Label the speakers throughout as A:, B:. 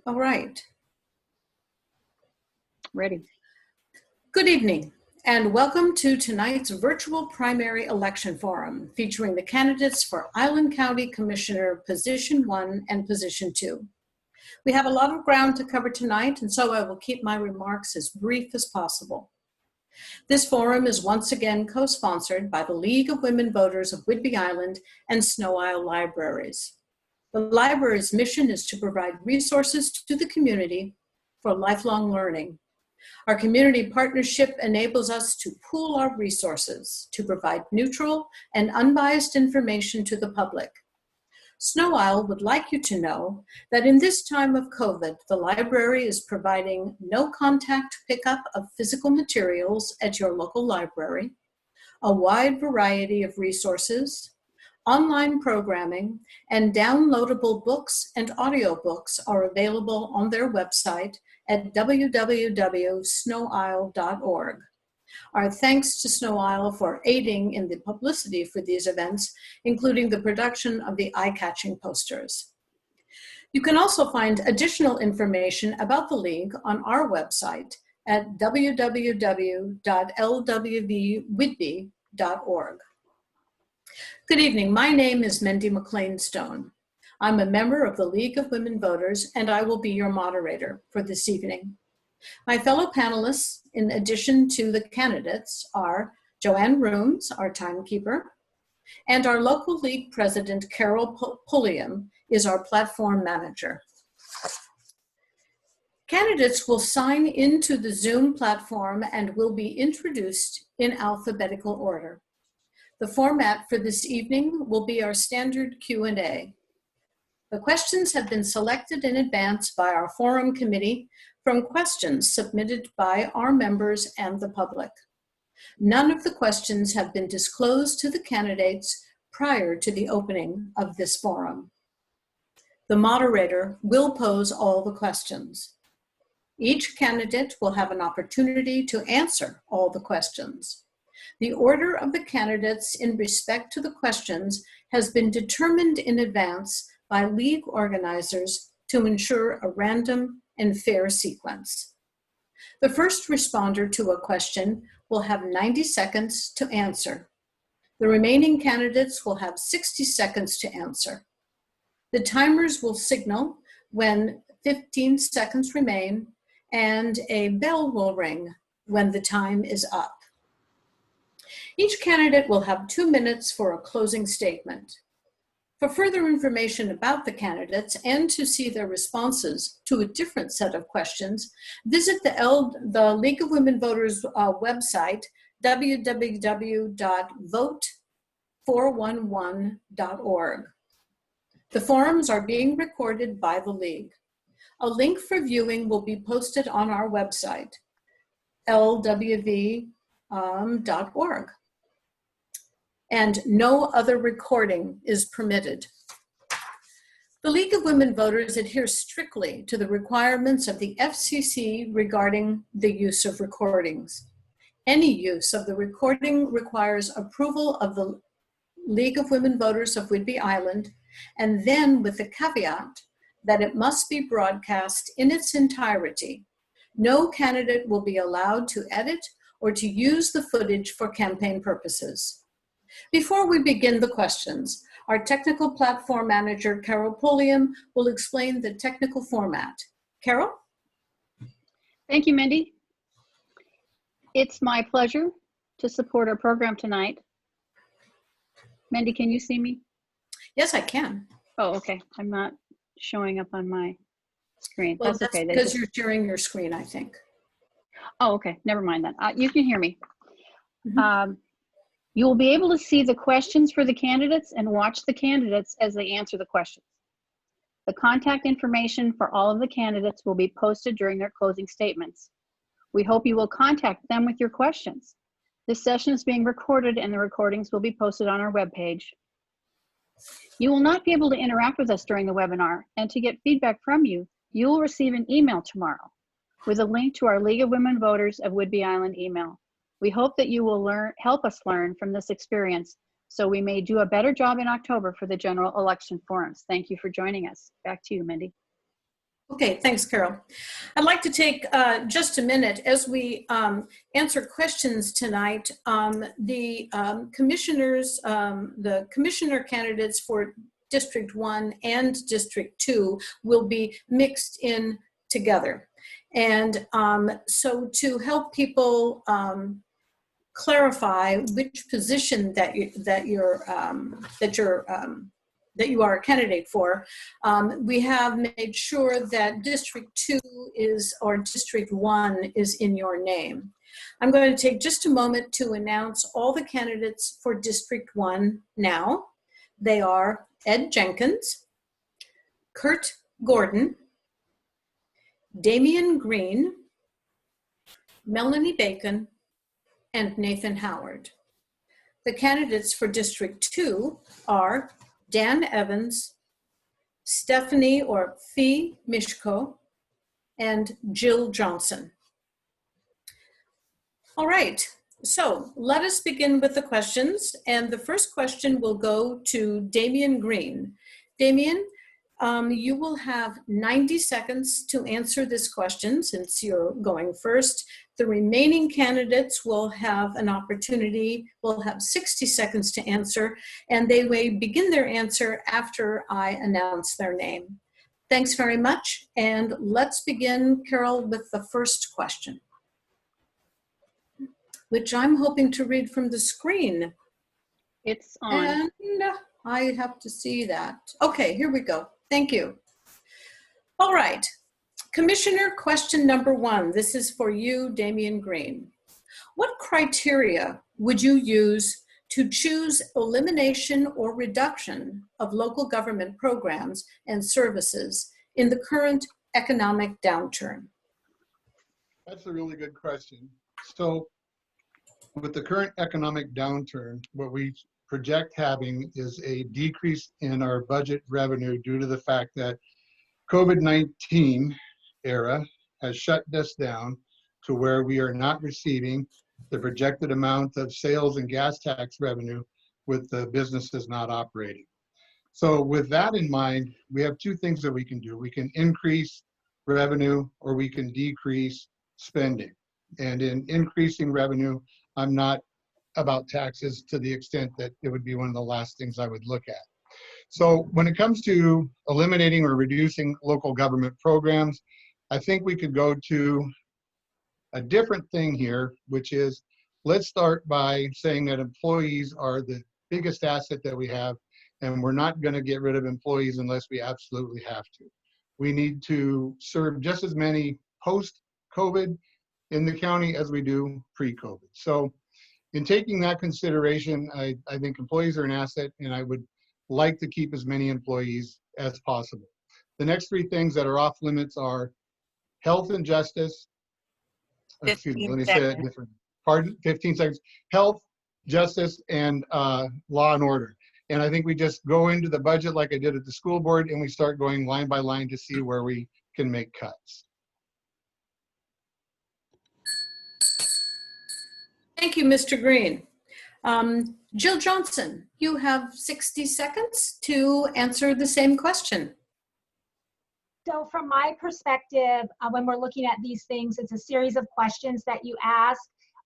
A: All right.
B: Ready.
A: Good evening, and welcome to tonight's virtual primary election forum featuring the candidates for Island County Commissioner Position 1 and Position 2. We have a lot of ground to cover tonight, and so I will keep my remarks as brief as possible. This forum is once again co-sponsored by the League of Women Voters of Whidbey Island and Snow Isle Libraries. The library's mission is to provide resources to the community for lifelong learning. Our community partnership enables us to pool our resources to provide neutral and unbiased information to the public. Snow Isle would like you to know that in this time of COVID, the library is providing no contact pickup of physical materials at your local library, a wide variety of resources, online programming, and downloadable books and audiobooks are available on their website at www.snowisle.org. Our thanks to Snow Isle for aiding in the publicity for these events, including the production of the eye-catching posters. You can also find additional information about the League on our website at www.lwvwhidbey.org. Good evening, my name is Mindy McLean Stone. I'm a member of the League of Women Voters, and I will be your moderator for this evening. My fellow panelists, in addition to the candidates, are Joanne Rooms, our timekeeper, and our local league president, Carol Pulliam, is our platform manager. Candidates will sign into the Zoom platform and will be introduced in alphabetical order. The format for this evening will be our standard Q&A. The questions have been selected in advance by our forum committee from questions submitted by our members and the public. None of the questions have been disclosed to the candidates prior to the opening of this forum. The moderator will pose all the questions. Each candidate will have an opportunity to answer all the questions. The order of the candidates in respect to the questions has been determined in advance by league organizers to ensure a random and fair sequence. The first responder to a question will have 90 seconds to answer. The remaining candidates will have 60 seconds to answer. The timers will signal when 15 seconds remain, and a bell will ring when the time is up. Each candidate will have 2 minutes for a closing statement. For further information about the candidates and to see their responses to a different set of questions, visit the League of Women Voters website, www.vote411.org. The forums are being recorded by the League. A link for viewing will be posted on our website, lwv.org. And no other recording is permitted. The League of Women Voters adheres strictly to the requirements of the FCC regarding the use of recordings. Any use of the recording requires approval of the League of Women Voters of Whidbey Island, and then with the caveat that it must be broadcast in its entirety. No candidate will be allowed to edit or to use the footage for campaign purposes. Before we begin the questions, our technical platform manager, Carol Pulliam, will explain the technical format. Carol?
B: Thank you, Mindy. It's my pleasure to support our program tonight. Mindy, can you see me?
A: Yes, I can.
B: Oh, okay. I'm not showing up on my screen.
A: Well,
B: that's okay.
A: Because you're sharing your screen, I think.
B: Oh, okay. Never mind that. You can hear me.
A: Mm-hmm.
B: You will be able to see the questions for the candidates and watch the candidates as they answer the questions. The contact information for all of the candidates will be posted during their closing statements. We hope you will contact them with your questions. This session is being recorded and the recordings will be posted on our webpage. You will not be able to interact with us during the webinar, and to get feedback from you, you will receive an email tomorrow with a link to our League of Women Voters of Whidbey Island email. We hope that you will help us learn from this experience so we may do a better job in October for the general election forums. Thank you for joining us. Back to you, Mindy.
A: Okay, thanks, Carol. I'd like to take just a minute as we answer questions tonight. The commissioner candidates for District 1 and District 2 will be mixed in together. And so to help people clarify which position that you are a candidate for, we have made sure that District 2 or District 1 is in your name. I'm going to take just a moment to announce all the candidates for District 1 now. They are Ed Jenkins, Kurt Gordon, Damian Green, Melanie Bacon, and Nathan Howard. The candidates for District 2 are Dan Evans, Stephanie or Fee Mishko, and Jill Johnson. All right, so let us begin with the questions. And the first question will go to Damian Green. Damian, you will have 90 seconds to answer this question since you're going first. The remaining candidates will have an opportunity, will have 60 seconds to answer, and they may begin their answer after I announce their name. Thanks very much, and let's begin, Carol, with the first question, which I'm hoping to read from the screen.
B: It's on.
A: And I have to see that. Okay, here we go. Thank you. All right. Commissioner question number 1. This is for you, Damian Green. What criteria would you use to choose elimination or reduction of local government programs and services in the current economic downturn?
C: That's a really good question. So with the current economic downturn, what we project having is a decrease in our budget revenue due to the fact that COVID-19 era has shut us down to where we are not receiving the projected amount of sales and gas tax revenue with the businesses not operating. So with that in mind, we have two things that we can do. We can increase revenue or we can decrease spending. And in increasing revenue, I'm not about taxes to the extent that it would be one of the last things I would look at. So when it comes to eliminating or reducing local government programs, I think we could go to a different thing here, which is let's start by saying that employees are the biggest asset that we have, and we're not going to get rid of employees unless we absolutely have to. We need to serve just as many post-COVID in the county as we do pre-COVID. So in taking that consideration, I think employees are an asset, and I would like to keep as many employees as possible. The next three things that are off limits are health and justice. Excuse me, let me say that different. Pardon, 15 seconds. Health, justice, and law and order. And I think we just go into the budget like I did at the school board, and we start going line by line to see where we can make cuts.
A: Thank you, Mr. Green. Jill Johnson, you have 60 seconds to answer the same question.
D: So from my perspective, when we're looking at these things, it's a series of questions that you ask.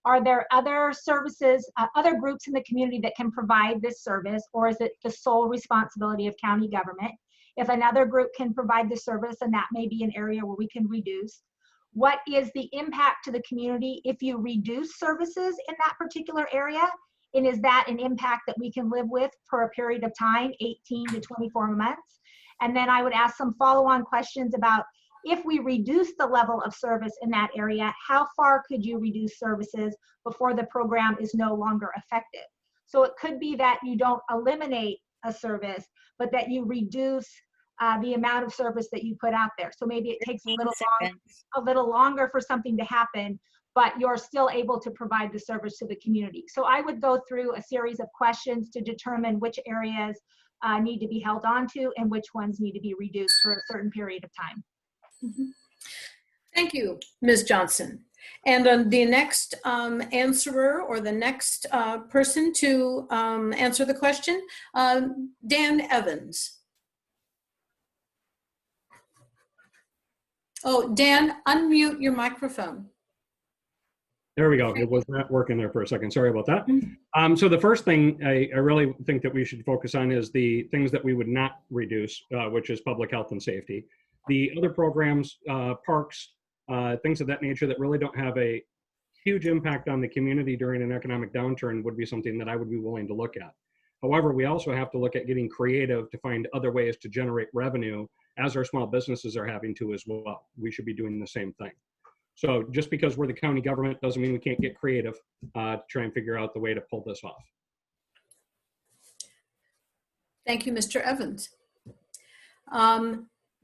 D: Are there other services, other groups in the community that can provide this service, or is it the sole responsibility of county government? If another group can provide the service, then that may be an area where we can reduce. What is the impact to the community if you reduce services in that particular area? And is that an impact that we can live with for a period of time, 18 to 24 months? And then I would ask some follow-on questions about if we reduce the level of service in that area, how far could you reduce services before the program is no longer effective? So it could be that you don't eliminate a service, but that you reduce the amount of service that you put out there. So maybe it takes a little longer for something to happen, but you're still able to provide the service to the community. So I would go through a series of questions to determine which areas need to be held on to and which ones need to be reduced for a certain period of time.
A: Mm-hmm. Thank you, Ms. Johnson. And the next answerer or the next person to answer the question, Dan Evans. Oh, Dan, unmute your microphone.
E: There we go. It was not working there for a second. Sorry about that. So the first thing I really think that we should focus on is the things that we would not reduce, which is public health and safety. The other programs, parks, things of that nature that really don't have a huge impact on the community during an economic downturn would be something that I would be willing to look at. However, we also have to look at getting creative to find other ways to generate revenue, as our small businesses are having to as well. We should be doing the same thing. So just because we're the county government doesn't mean we can't get creative to try and figure out the way to pull this off.
A: Thank you, Mr. Evans.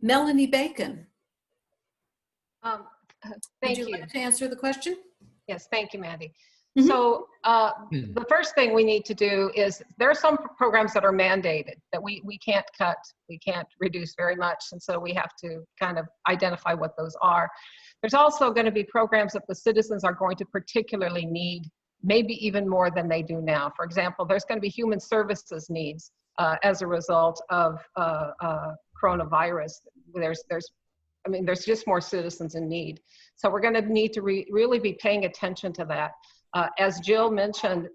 A: Melanie Bacon, would
F: Thank
A: you
F: you.
A: like to answer the question?
F: Yes, thank you, Mandy.
A: Mhm.
F: So the first thing we need to do is, there are some programs that are mandated that we can't cut, we can't reduce very much, and so we have to kind of identify what those are. There's also going to be programs that the citizens are going to particularly need, maybe even more than they do now. For example, there's going to be human services needs as a result of coronavirus. There's just more citizens in need. So we're going to need to really be paying attention to that. As Jill mentioned,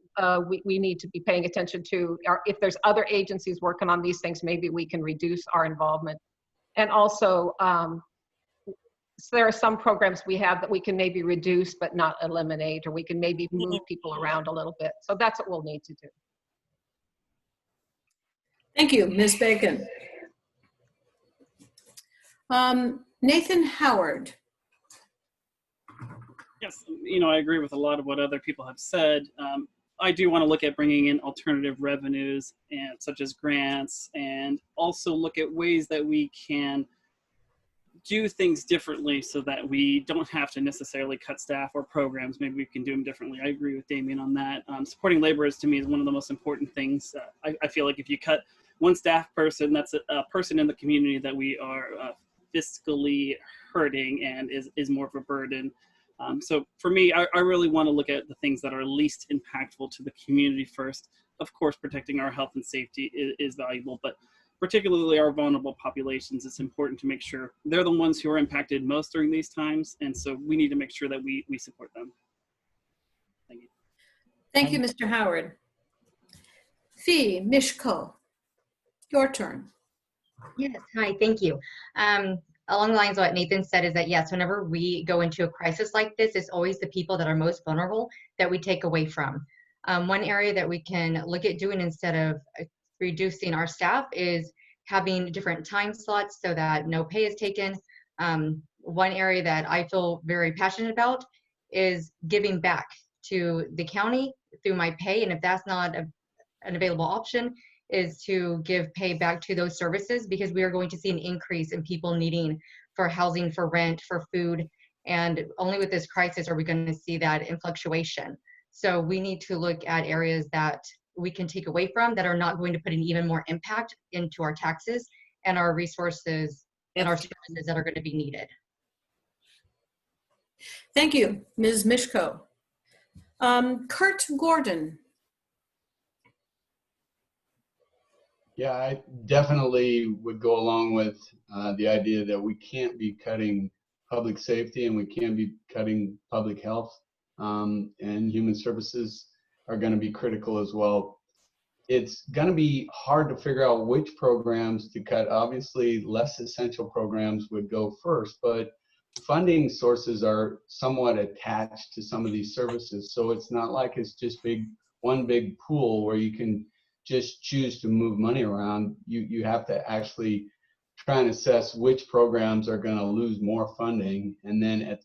F: we need to be paying attention to if there's other agencies working on these things, maybe we can reduce our involvement. And also, so there are some programs we have that we can maybe reduce but not eliminate, or we can maybe move people around a little bit. So that's what we'll need to do.
A: Thank you, Ms. Bacon. Nathan Howard.
G: Yes, I agree with a lot of what other people have said. I do want to look at bringing in alternative revenues, and such as grants, and also look at ways that we can do things differently so that we don't have to necessarily cut staff or programs. Maybe we can do them differently. I agree with Damien on that. Supporting laborers to me is one of the most important things. I feel like if you cut one staff person, that's a person in the community that we are fiscally hurting and is more of a burden. So for me, I really want to look at the things that are least impactful to the community first. Of course, protecting our health and safety is valuable, but particularly our vulnerable populations, it's important to make sure they're the ones who are impacted most during these times. And so we need to make sure that we support them. Thank you.
A: Thank you, Mr. Howard. Fee Mishko, your turn.
H: Yes, hi, thank you. Along the lines of what Nathan said is that, yes, whenever we go into a crisis like this, it's always the people that are most vulnerable that we take away from. One area that we can look at doing instead of reducing our staff is having different time slots so that no pay is taken. One area that I feel very passionate about is giving back to the county through my pay, and if that's not an available option, is to give pay back to those services, because we are going to see an increase in people needing for housing, for rent, for food, and only with this crisis are we going to see that in fluctuation. So we need to look at areas that we can take away from that are not going to put an even more impact into our taxes and our resources and our services that are going to be needed.
A: Thank you, Ms. Mishko. Kurt Gordon.
I: Yeah, I definitely would go along with the idea that we can't be cutting public safety and we can't be cutting public health, and human services are going to be critical as well. It's going to be hard to figure out which programs to cut. Obviously, less essential programs would go first, but funding sources are somewhat attached to some of these services. So it's not like it's just one big pool where you can just choose to move money around. You have to actually try and assess which programs are going to lose more funding, and then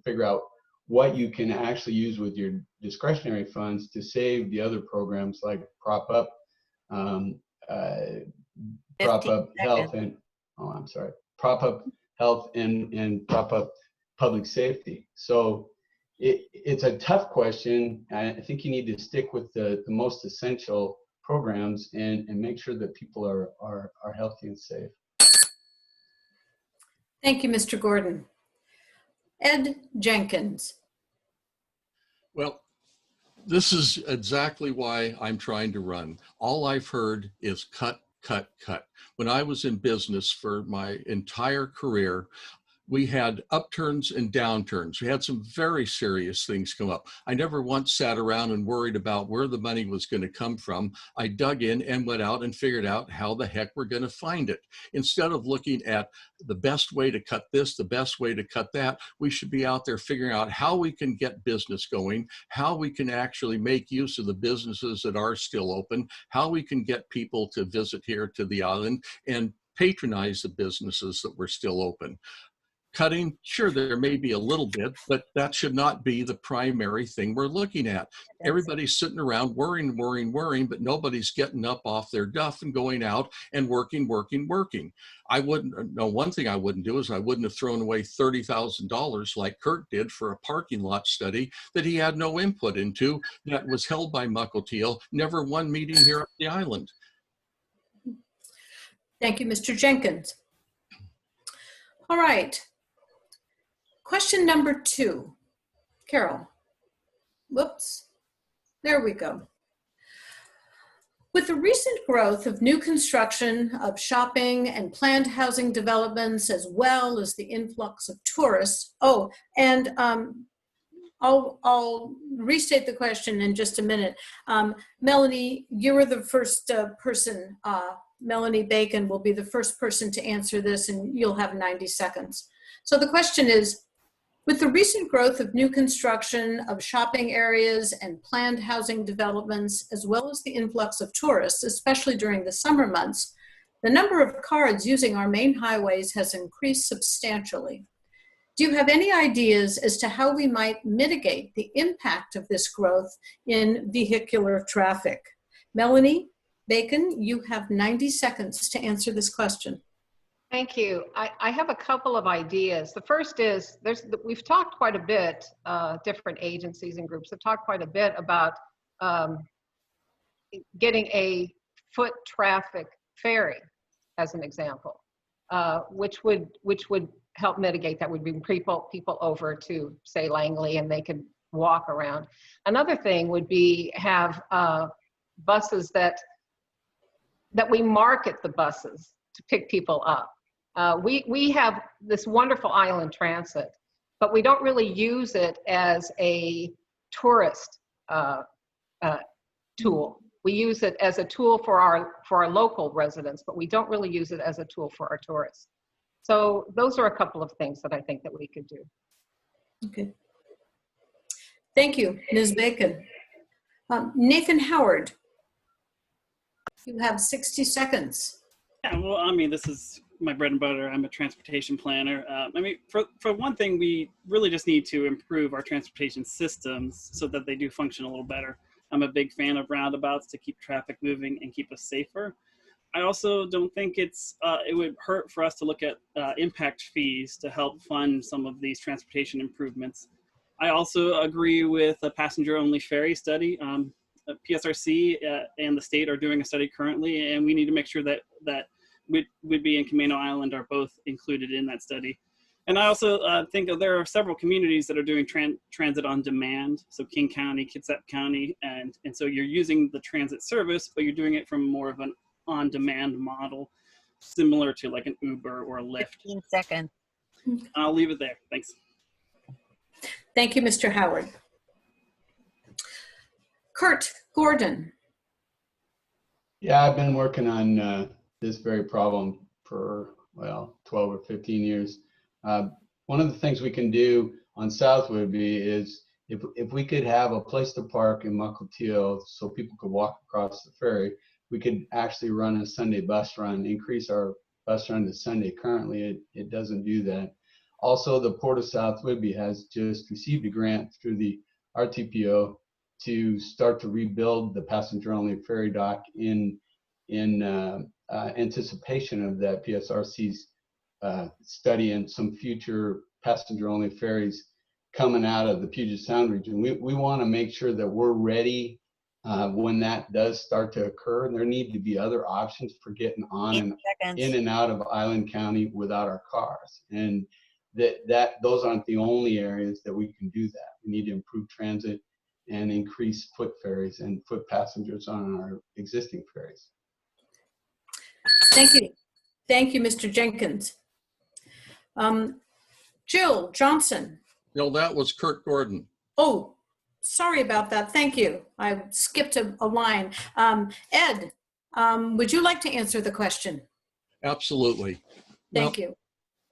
I: figure out what you can actually use with your discretionary funds to save the other programs, like prop up health and prop up health and prop up public safety. So it's a tough question. I think you need to stick with the most essential programs and make sure that people are healthy and safe.
A: Thank you, Mr. Gordon. Ed Jenkins.
J: Well, this is exactly why I'm trying to run. All I've heard is cut, cut, cut. When I was in business for my entire career, We had upturns and downturns. We had some very serious things come up. I never once sat around and worried about where the money was going to come from. I dug in and went out and figured out how the heck we're going to find it. Instead of looking at the best way to cut this, the best way to cut that, we should be out there figuring out how we can get business going, how we can actually make use of the businesses that are still open, how we can get people to visit here to the island and patronize the businesses that were still open. Cutting, sure, there may be a little bit, but that should not be the primary thing we're looking at. Everybody's sitting around worrying, but nobody's getting up off their duff and going out and working. I wouldn't, no, one thing I wouldn't do is I wouldn't have thrown away $30,000 like Kurt did for a parking lot study that he had no input into, that was held by Mukilteo, never one meeting here at the island.
A: Thank you, Mr. Jenkins. All right. Question number 2. Carol. Whoops. There we go. With the recent growth of new construction, of shopping and planned housing developments, as well as the influx of tourists. Oh, and I'll restate the question in just a minute. Melanie, you were the first person. Melanie Bacon will be the first person to answer this, and you'll have 90 seconds. So the question is, with the recent growth of new construction, of shopping areas and planned housing developments, as well as the influx of tourists, especially during the summer months, the number of cars using our main highways has increased substantially. Do you have any ideas as to how we might mitigate the impact of this growth in vehicular traffic? Melanie Bacon, you have 90 seconds to answer this question.
F: Thank you. I have a couple of ideas. The first is, we've talked quite a bit, different agencies and groups have talked quite a bit about getting a foot traffic ferry, as an example, which would help mitigate that. Would bring people over to, say, Langley, and they could walk around. Another thing would be have buses that we market the buses to pick people up. We have this wonderful island transit, but we don't really use it as a tourist tool. We use it as a tool for our local residents, but we don't really use it as a tool for our tourists. So those are a couple of things that I think that we could do.
A: Okay. Thank you, Ms. Bacon. Nathan Howard, you have 60 seconds.
G: Yeah, well, I mean, this is my bread and butter. I'm a transportation planner. I mean, for one thing, we really just need to improve our transportation systems so that they do function a little better. I'm a big fan of roundabouts to keep traffic moving and keep us safer. I also don't think it would hurt for us to look at impact fees to help fund some of these transportation improvements. I also agree with a passenger-only ferry study. PSRC and the state are doing a study currently, and we need to make sure that Whidbey and Camano Island are both included in that study. And I also think there are several communities that are doing transit on demand. So King County, Kitsap County, and so you're using the transit service, but you're doing it from more of an on-demand model, similar to like an Uber or a Lyft.
K: 15 seconds.
G: I'll leave it there. Thanks.
A: Thank you, Mr. Howard. Kurt Gordon.
I: Yeah, I've been working on this very problem for, well, 12 or 15 years. One of the things we can do on South Whidbey is if we could have a place to park in Mukilteo so people could walk across the ferry, we could actually run a Sunday bus run, increase our bus run to Sunday. Currently, it doesn't do that. Also, the Port of South Whidbey has just received a grant through the RTPO to start to rebuild the passenger-only ferry dock in anticipation of that PSRC's study and some future passenger-only ferries coming out of the Puget Sound region. We want to make sure that we're ready when that does start to occur. And there need to be other options for getting on and in and out of Island County without our cars. And those aren't the only areas that we can do that. We need to improve transit and increase foot ferries and foot passengers on our existing ferries.
A: Thank you. Thank you, Mr. Jenkins. Jill Johnson.
J: No, that was Kurt Gordon.
A: Oh, sorry about that. Thank you. I skipped a line. Ed, would you like to answer the question?
J: Absolutely.
A: Thank you.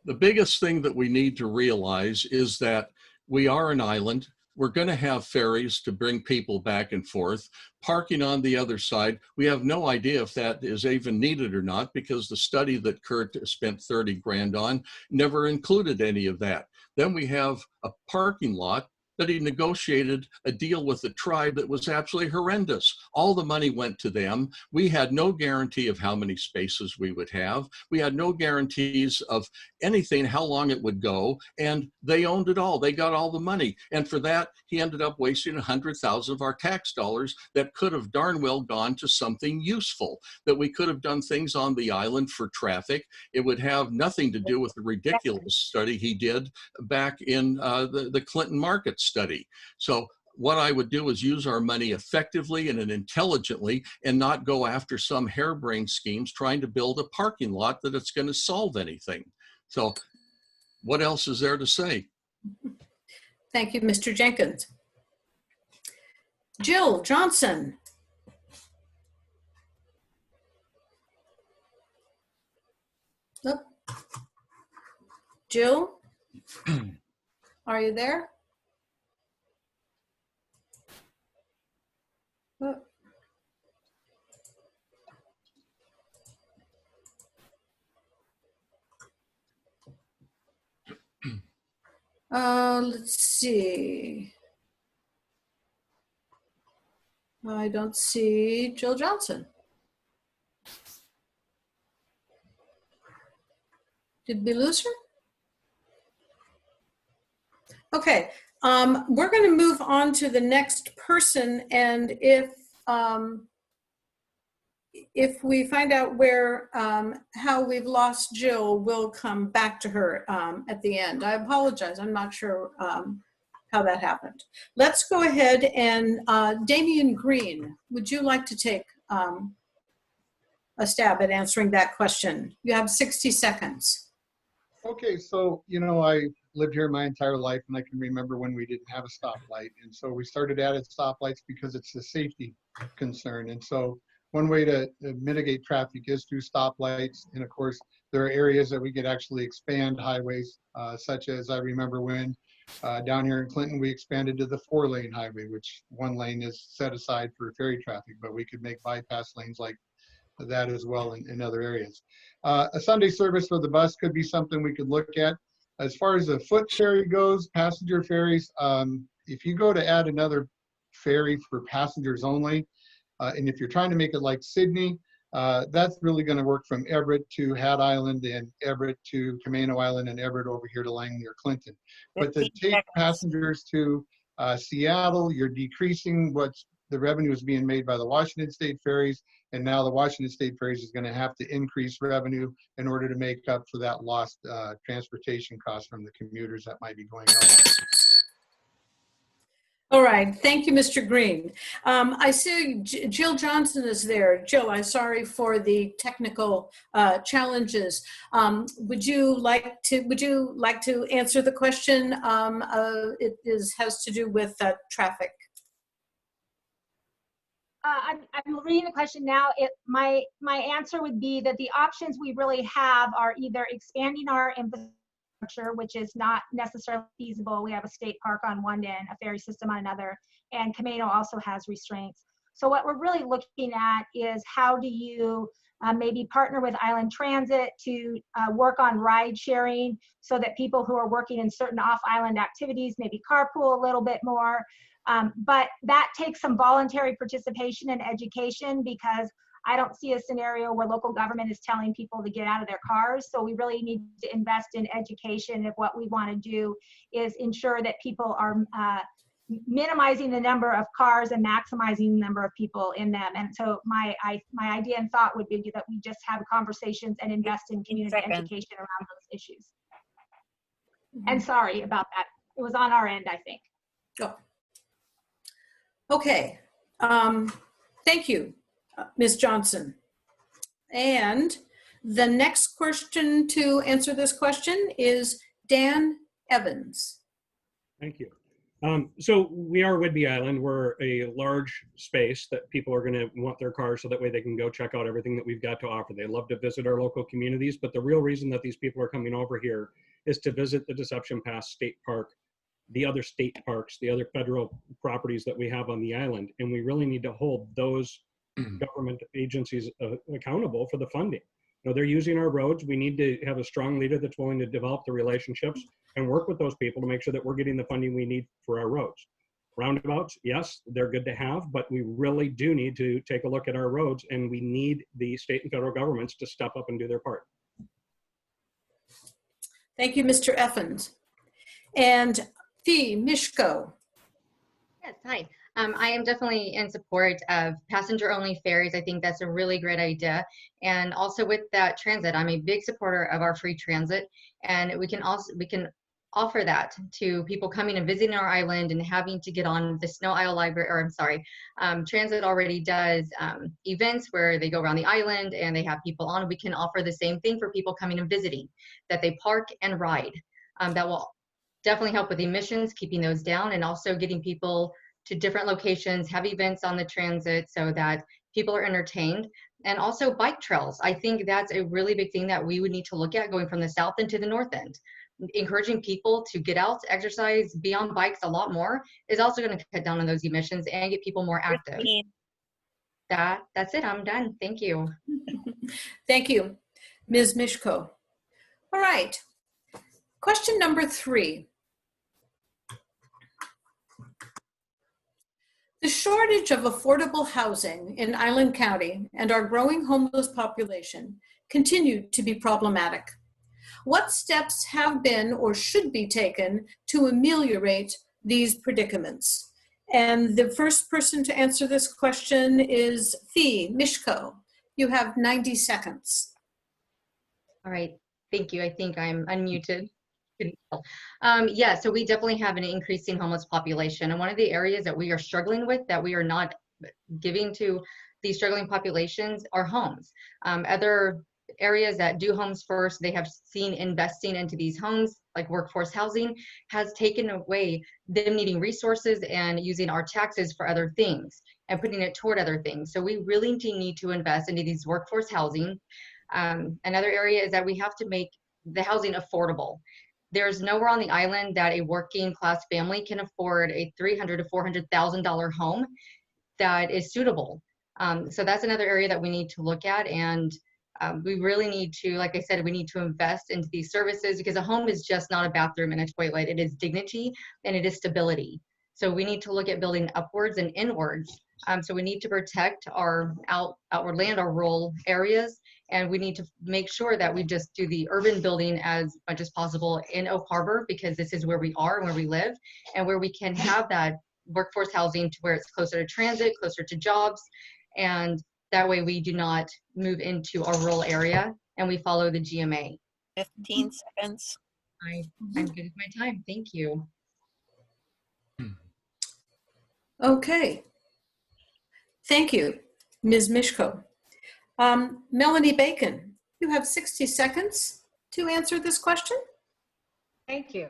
J: The biggest thing that we need to realize is that we are an island. We're going to have ferries to bring people back and forth. Parking on the other side, we have no idea if that is even needed or not, because the study that Kurt spent 30 grand on never included any of that. Then we have a parking lot that he negotiated a deal with the tribe that was absolutely horrendous. All the money went to them. We had no guarantee of how many spaces we would have. We had no guarantees of anything, how long it would go, and they owned it all. They got all the money. And for that, he ended up wasting 100,000 of our tax dollars that could have darn well gone to something useful, that we could have done things on the island for traffic. It would have nothing to do with the ridiculous study he did back in the Clinton market study. So what I would do is use our money effectively and intelligently, and not go after some harebrained schemes trying to build a parking lot that it's going to solve anything. So what else is there to say?
A: Thank you, Mr. Jenkins. Jill Johnson. Oh. Jill, are you there? Let's see. I don't see Jill Johnson. Did we lose her? Okay, we're going to move on to the next person, and if we find out where how we've lost Jill, we'll come back to her at the end. I apologize. I'm not sure how that happened. Let's go ahead and Damian Green, would you like to take a stab at answering that question? You have 60 seconds.
C: Okay, so, you know, I lived here my entire life, and I can remember when we didn't have a stoplight. And so we started adding stoplights because it's a safety concern. And so one way to mitigate traffic is through stoplights. And of course, there are areas that we could actually expand highways, such as I remember when down here in Clinton, we expanded to the 4-lane highway, which one lane is set aside for ferry traffic, but we could make bypass lanes like that as well in other areas. A Sunday service for the bus could be something we could look at. As far as the foot ferry goes, passenger ferries, if you go to add another ferry for passengers only, and if you're trying to make it like Sydney, that's really going to work from Everett to Hat Island, and Everett to Camano Island, and Everett over here to Langley or Clinton. But to take passengers to Seattle, you're decreasing what's the revenue is being made by the Washington State ferries, and now the Washington State ferries is going to have to increase revenue in order to make up for that lost transportation cost from the commuters that might be going on.
A: All right, thank you, Mr. Green. I see Jill Johnson is there. Jill, I'm sorry for the technical challenges. Would you like to answer the question? It has to do with traffic.
D: I'm reading the question now. My answer would be that the options we really have are either expanding our infrastructure, which is not necessarily feasible. We have a state park on one end, a ferry system on another, and Camano also has restraints. So what we're really looking at is how do you maybe partner with Island Transit to work on ride sharing so that people who are working in certain off-island activities maybe carpool a little bit more. But that takes some voluntary participation and education, because I don't see a scenario where local government is telling people to get out of their cars. So we really need to invest in education. If what we want to do is ensure that people are minimizing the number of cars and maximizing the number of people in them. And so my idea and thought would be that we just have conversations and invest in community education around those issues. And sorry about that. It was on our end, I think.
A: Oh. Okay, thank you, Ms. Johnson. And the next question to answer this question is Dan Evans.
E: Thank you. So we are Whidbey Island. We're a large space that people are going to want their cars so that way they can go check out everything that we've got to offer. They love to visit our local communities, but the real reason that these people are coming over here is to visit the Deception Pass State Park, the other state parks, the other federal properties that we have on the island. And we really need to hold those government agencies accountable for the funding. You know, they're using our roads. We need to have a strong leader that's willing to develop the relationships and work with those people to make sure that we're getting the funding we need for our roads. Roundabouts, yes, they're good to have, but we really do need to take a look at our roads, and we need the state and federal governments to step up and do their part.
A: Thank you, Mr. Effens. And Fee Mishko.
H: Yes, hi. I am definitely in support of passenger-only ferries. I think that's a really great idea. And also with that transit, I'm a big supporter of our free transit. And we can offer that to people coming and visiting our island and having to get on the Snow Isle Library, or I'm sorry, Transit already does events where they go around the island and they have people on. We can offer the same thing for people coming and visiting, that they park and ride. That will definitely help with emissions, keeping those down, and also getting people to different locations, have events on the transit so that people are entertained. And also bike trails. I think that's a really big thing that we would need to look at going from the south end to the north end. Encouraging people to get out, exercise, be on bikes a lot more is also going to cut down on those emissions and get people more active. That's it. I'm done. Thank you.
A: Thank you, Ms. Mishko. All right. Question number 3. The shortage of affordable housing in Island County and our growing homeless population continue to be problematic. What steps have been or should be taken to ameliorate these predicaments? And the first person to answer this question is Fee Mishko. You have 90 seconds.
H: All right. Thank you. I think I'm unmuted. Yeah, so we definitely have an increasing homeless population. And one of the areas that we are struggling with, that we are not giving to these struggling populations, are homes. Other areas that do homes first, they have seen investing into these homes, like workforce housing, has taken away them needing resources and using our taxes for other things and putting it toward other things. So we really need to invest into these workforce housing. Another area is that we have to make the housing affordable. There's nowhere on the island that a working class family can afford a $300,000 to $400,000 home that is suitable. So that's another area that we need to look at. And we really need to, like I said, we need to invest into these services, because a home is just not a bathroom and a toilet. It is dignity and it is stability. So we need to look at building upwards and inwards. So we need to protect our outward land, our rural areas, and we need to make sure that we just do the urban building as much as possible in Oak Harbor, because this is where we are and where we live, and where we can have that workforce housing to where it's closer to transit, closer to jobs, and that way we do not move into our rural area and we follow the GMA.
K: 15 seconds.
H: I'm good with my time. Thank you.
A: Okay. Thank you, Ms. Mishko. Melanie Bacon, you have 60 seconds to answer this question.
F: Thank you.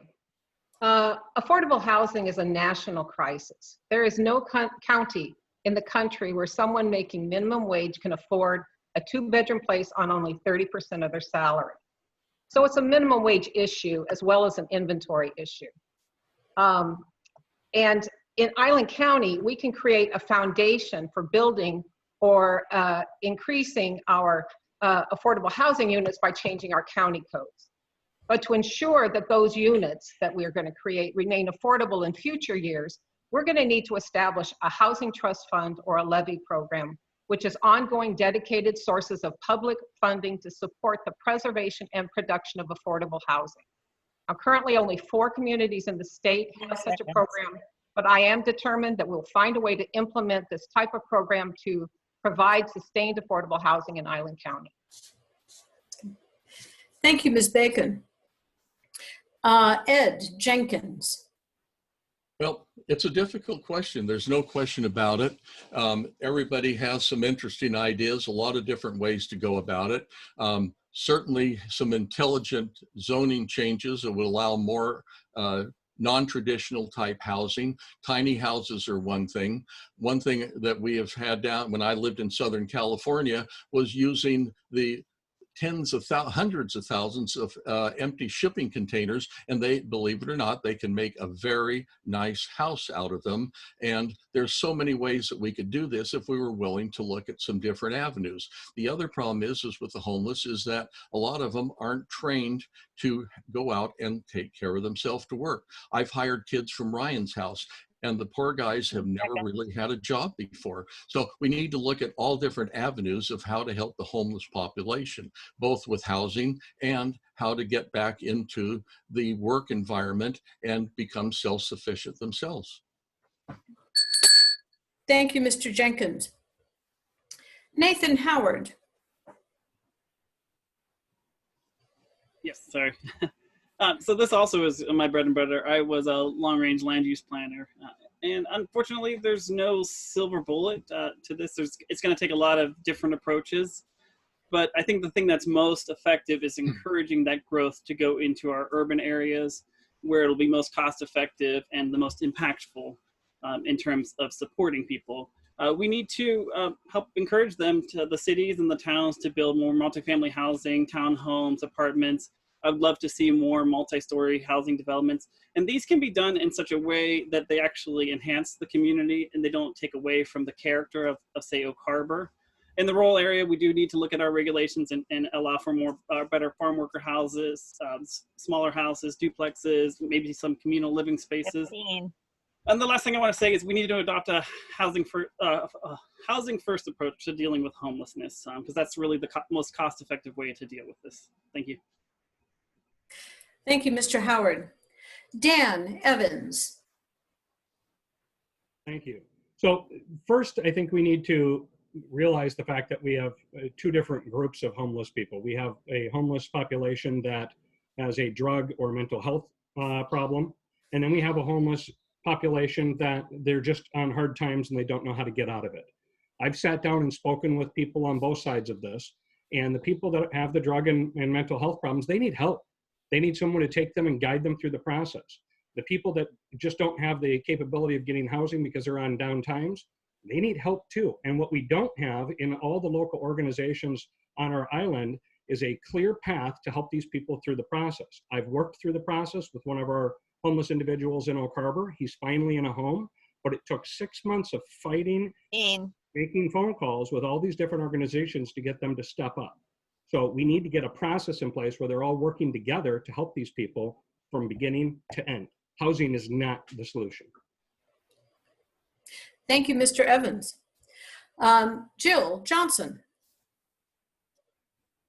F: Affordable housing is a national crisis. There is no county in the country where someone making minimum wage can afford a 2-bedroom place on only 30% of their salary. So it's a minimum wage issue as well as an inventory issue. And in Island County, we can create a foundation for building or increasing our affordable housing units by changing our county codes. But to ensure that those units that we are going to create remain affordable in future years, we're going to need to establish a housing trust fund or a levy program, which is ongoing dedicated sources of public funding to support the preservation and production of affordable housing. Now, currently only 4 communities in the state have such a program, but I am determined that we'll find a way to implement this type of program to provide sustained affordable housing in Island County.
A: Thank you, Ms. Bacon. Ed Jenkins.
J: Well, it's a difficult question. There's no question about it. Everybody has some interesting ideas, a lot of different ways to go about it. certainly some intelligent zoning changes that would allow more non-traditional type housing. Tiny houses are one thing. One thing that we have had down when I lived in Southern California was using the hundreds of thousands of empty shipping containers, and they, believe it or not, they can make a very nice house out of them. And there's so many ways that we could do this if we were willing to look at some different avenues. The other problem is with the homeless is that a lot of them aren't trained to go out and take care of themselves to work. I've hired kids from Ryan's house, and the poor guys have never really had a job before. So we need to look at all different avenues of how to help the homeless population, both with housing and how to get back into the work environment and become self-sufficient themselves.
A: Thank you, Mr. Jenkins. Nathan Howard.
G: Yes, sorry. So this also is my bread and butter. I was a long-range land use planner, and unfortunately, there's no silver bullet to this. It's going to take a lot of different approaches, but I think the thing that's most effective is encouraging that growth to go into our urban areas where it'll be most cost-effective and the most impactful in terms of supporting people. We need to help encourage them, to the cities and the towns, to build more multifamily housing, townhomes, apartments. I would love to see more multi-story housing developments. And these can be done in such a way that they actually enhance the community and they don't take away from the character of say, Oak Harbor. In the rural area, we do need to look at our regulations and allow for more better farm worker houses, smaller houses, duplexes, maybe some communal living spaces.
K: 15.
G: And the last thing I want to say is we need to adopt a housing first approach to dealing with homelessness, because that's really the most cost-effective way to deal with this. Thank you.
A: Thank you, Mr. Howard. Dan Evans.
E: Thank you. So first, I think we need to realize the fact that we have two different groups of homeless people. We have a homeless population that has a drug or mental health problem, and then we have a homeless population that they're just on hard times and they don't know how to get out of it. I've sat down and spoken with people on both sides of this, and the people that have the drug and mental health problems, they need help. They need someone to take them and guide them through the process. The people that just don't have the capability of getting housing because they're on down times, they need help too. And what we don't have in all the local organizations on our island is a clear path to help these people through the process. I've worked through the process with one of our homeless individuals in Oak Harbor. He's finally in a home, but it took 6 months of fighting, making phone calls with all these different organizations to get them to step up. So we need to get a process in place where they're all working together to help these people from beginning to end. Housing is not the solution.
A: Thank you, Mr. Evans. Jill Johnson.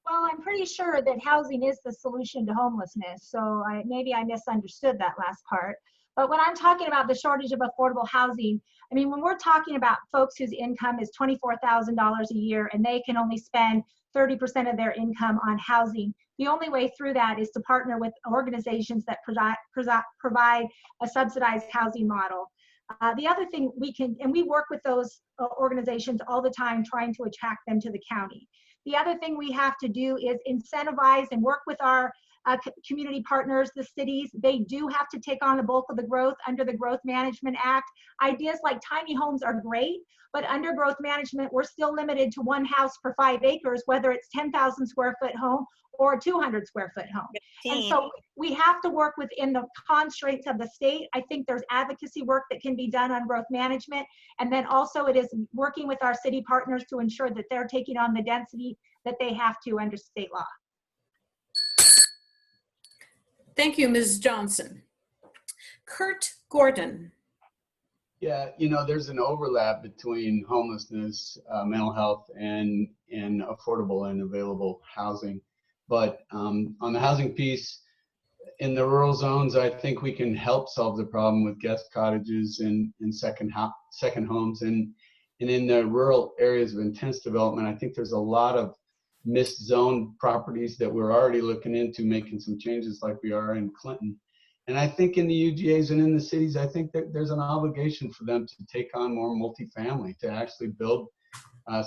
D: Well, I'm pretty sure that housing is the solution to homelessness. So maybe I misunderstood that last part. But when I'm talking about the shortage of affordable housing, I mean, when we're talking about folks whose income is $24,000 a year and they can only spend 30% of their income on housing, the only way through that is to partner with organizations that provide a subsidized housing model. The other thing we can, and we work with those organizations all the time trying to attract them to the county. The other thing we have to do is incentivize and work with our community partners, the cities. They do have to take on the bulk of the growth under the Growth Management Act. Ideas like tiny homes are great, but under growth management, we're still limited to one house per 5 acres, whether it's 10,000 square foot home or a 200 square foot home. 15. And so we have to work within the constraints of the state. I think there's advocacy work that can be done on growth management. And then also it is working with our city partners to ensure that they're taking on the density that they have to under state law.
A: Thank you, Ms. Johnson. Kurt Gordon.
I: Yeah, you know, there's an overlap between homelessness, mental health, and affordable and available housing. But on the housing piece, in the rural zones, I think we can help solve the problem with guest cottages and second homes. And in the rural areas of intense development, I think there's a lot of missed zone properties that we're already looking into making some changes like we are in Clinton. And I think in the UGAs and in the cities, I think that there's an obligation for them to take on more multifamily, to actually build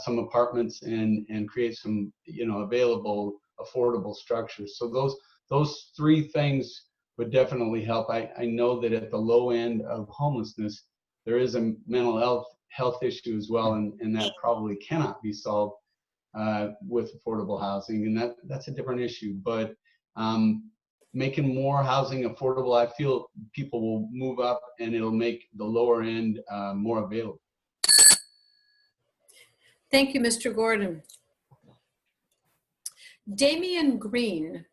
I: some apartments and create some, you know, available affordable structures. So those three things would definitely help. I know that at the low end of homelessness, there is a mental health issue as well, and that probably cannot be solved with affordable housing, and that's a different issue. But making more housing affordable, I feel people will move up, and it'll make the lower end more available.
A: Thank you, Mr. Gordon. Damian Green.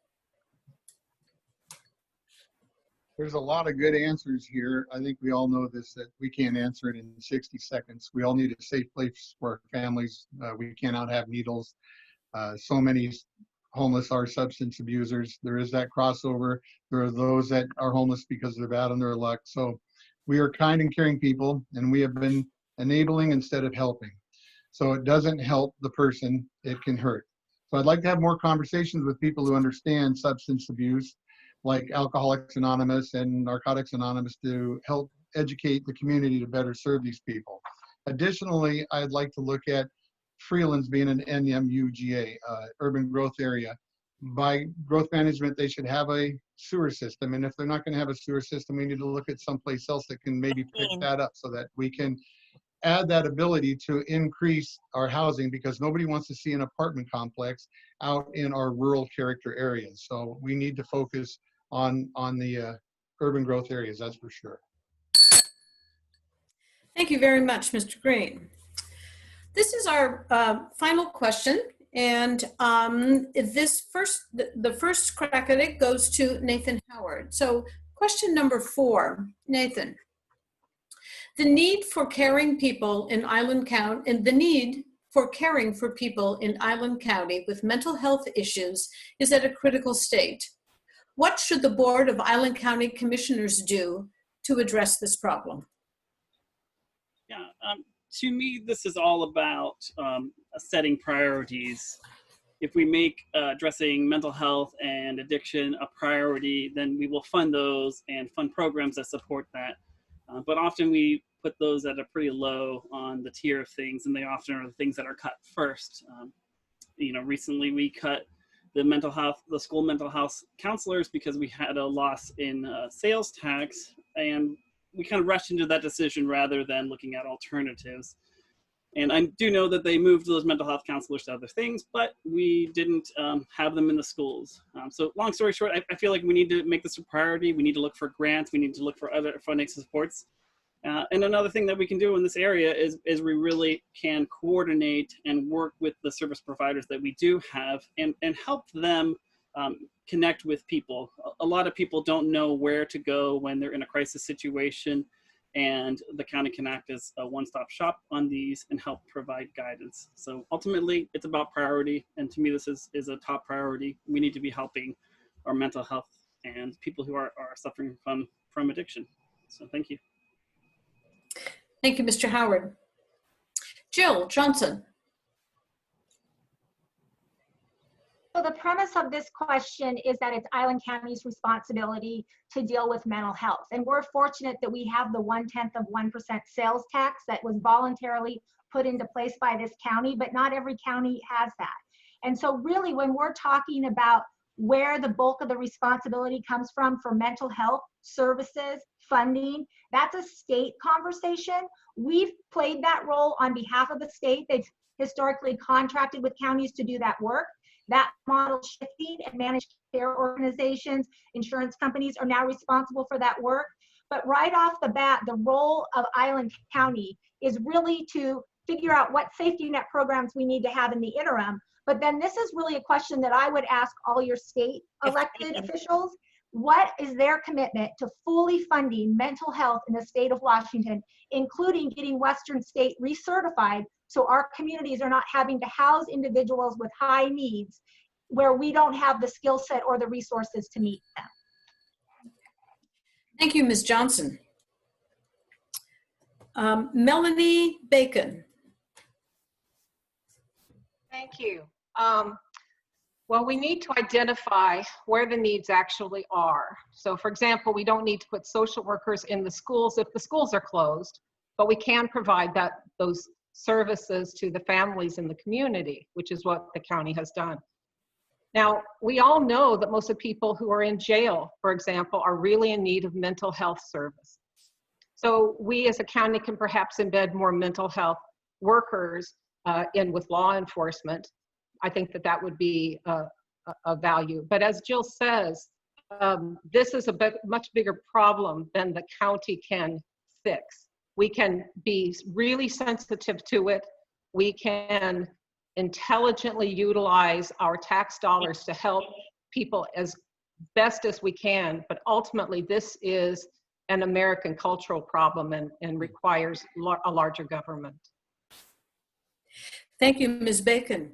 C: There's a lot of good answers here. I think we all know this, that we can't answer it in 60 seconds. We all need a safe place for our families. We cannot have needles. So many homeless are substance abusers. There is that crossover. There are those that are homeless because they're bad on their luck. So we are kind and caring people, and we have been enabling instead of helping. So it doesn't help the person, it can hurt. So I'd like to have more conversations with people who understand substance abuse, like Alcoholics Anonymous and Narcotics Anonymous, to help educate the community to better serve these people. Additionally, I'd like to look at Freeland's being an NMUGA, urban growth area. By growth management, they should have a sewer system. And if they're not going to have a sewer system, we need to look at someplace else that can maybe pick that up so that we can add that ability to increase our housing, because nobody wants to see an apartment complex out in our rural character areas. So we need to focus on the urban growth areas, that's for sure.
A: Thank you very much, Mr. Green. This is our final question, and the first crack at it goes to Nathan Howard. So question number 4, Nathan. The need for caring people in Island County, and the need for caring for people in Island County with mental health issues is at a critical state. What should the Board of Island County Commissioners do to address this problem?
G: Yeah, to me, this is all about setting priorities. If we make addressing mental health and addiction a priority, then we will fund those and fund programs that support that. But often we put those at a pretty low on the tier of things, and they often are the things that are cut first. Recently we cut the school mental health counselors because we had a loss in sales tax, and we kind of rushed into that decision rather than looking at alternatives. And I do know that they moved those mental health counselors to other things, but we didn't have them in the schools. So long story short, I feel like we need to make this a priority. We need to look for grants. We need to look for other funding supports. And another thing that we can do in this area is we really can coordinate and work with the service providers that we do have and help them connect with people. A lot of people don't know where to go when they're in a crisis situation, and the county can act as a one-stop shop on these and help provide guidance. So ultimately, it's about priority, and to me, this is a top priority. We need to be helping our mental health and people who are suffering from addiction. So thank you.
A: Thank you, Mr. Howard. Jill Johnson.
D: So the premise of this question is that it's Island County's responsibility to deal with mental health. And we're fortunate that we have the 0.1% sales tax that was voluntarily put into place by this county, but not every county has that. And so really when we're talking about where the bulk of the responsibility comes from for mental health services, funding, that's a state conversation. We've played that role on behalf of the state. They've historically contracted with counties to do that work. That model shifting, and managed care organizations, insurance companies are now responsible for that work. But right off the bat, the role of Island County is really to figure out what safety net programs we need to have in the interim. But then this is really a question that I would ask all your state elected officials. What is their commitment to fully funding mental health in the state of Washington, including getting Western State recertified so our communities are not having to house individuals with high needs where we don't have the skill set or the resources to meet them?
A: Thank you, Ms. Johnson. Melanie Bacon.
F: Thank you. Well, we need to identify where the needs actually are. So for example, we don't need to put social workers in the schools if the schools are closed, but we can provide those services to the families in the community, which is what the county has done. Now, we all know that most of the people who are in jail, for example, are really in need of mental health service. So we as a county can perhaps embed more mental health workers in with law enforcement. I think that that would be a value. But as Jill says, this is a much bigger problem than the county can fix. We can be really sensitive to it. We can intelligently utilize our tax dollars to help people as best as we can, but ultimately this is an American cultural problem and requires a larger government.
A: Thank you, Ms. Bacon.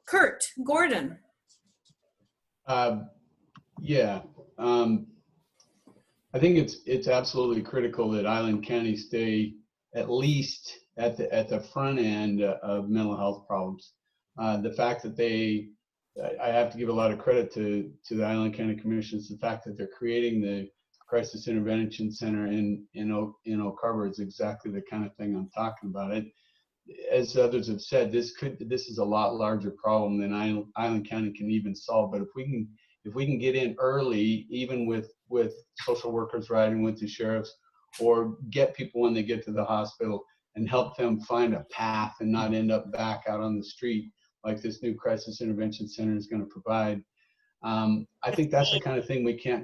A: Kurt Gordon.
I: Yeah, I think it's absolutely critical that Island County stay at least at the front end of mental health problems. The fact that I have to give a lot of credit to the Island County Commissions. The fact that they're creating the Crisis Intervention Center in Oak Harbor is exactly the kind of thing I'm talking about. It, as others have said, this is a lot larger problem than Island County can even solve. But if we can get in early, even with social workers riding with the sheriffs, or get people when they get to the hospital and help them find a path and not end up back out on the street like this new Crisis Intervention Center is going to provide. I think that's the kind of thing we can't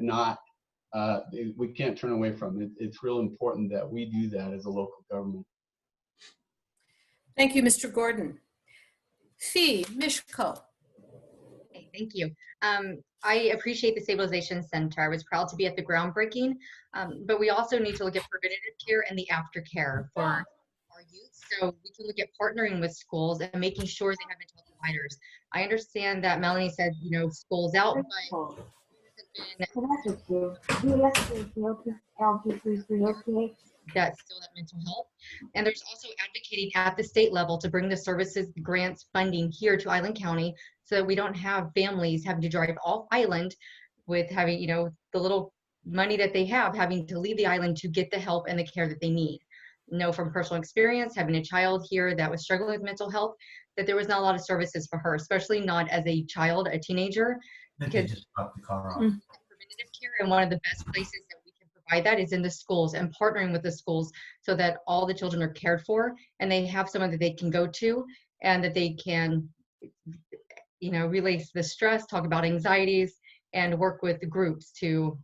I: turn away from. It's real important that we do that as a local government.
A: Thank you, Mr. Gordon. Fee Mishko.
H: Okay, thank you. I appreciate the Stabilization Center. I was proud to be at the groundbreaking, but we also need to look at preventative care and the aftercare for our youth. So we can look at partnering with schools and making sure they have mental health providers. I understand that Melanie said, school's out, but that's still that mental health. And there's also advocating at the state level to bring the services, grants, funding here to Island County so that we don't have families having to drive off island with having, the little money that they have, having to leave the island to get the help and the care that they need. From personal experience, having a child here that was struggling with mental health, that there was not a lot of services for her, especially not as a child, a teenager. Because
L: just dropped the car off.
H: Preventative care, and one of the best places that we can provide that is in the schools and partnering with the schools so that all the children are cared for and they have someone that they can go to and that they can, release the stress, talk about anxieties, and work with the groups to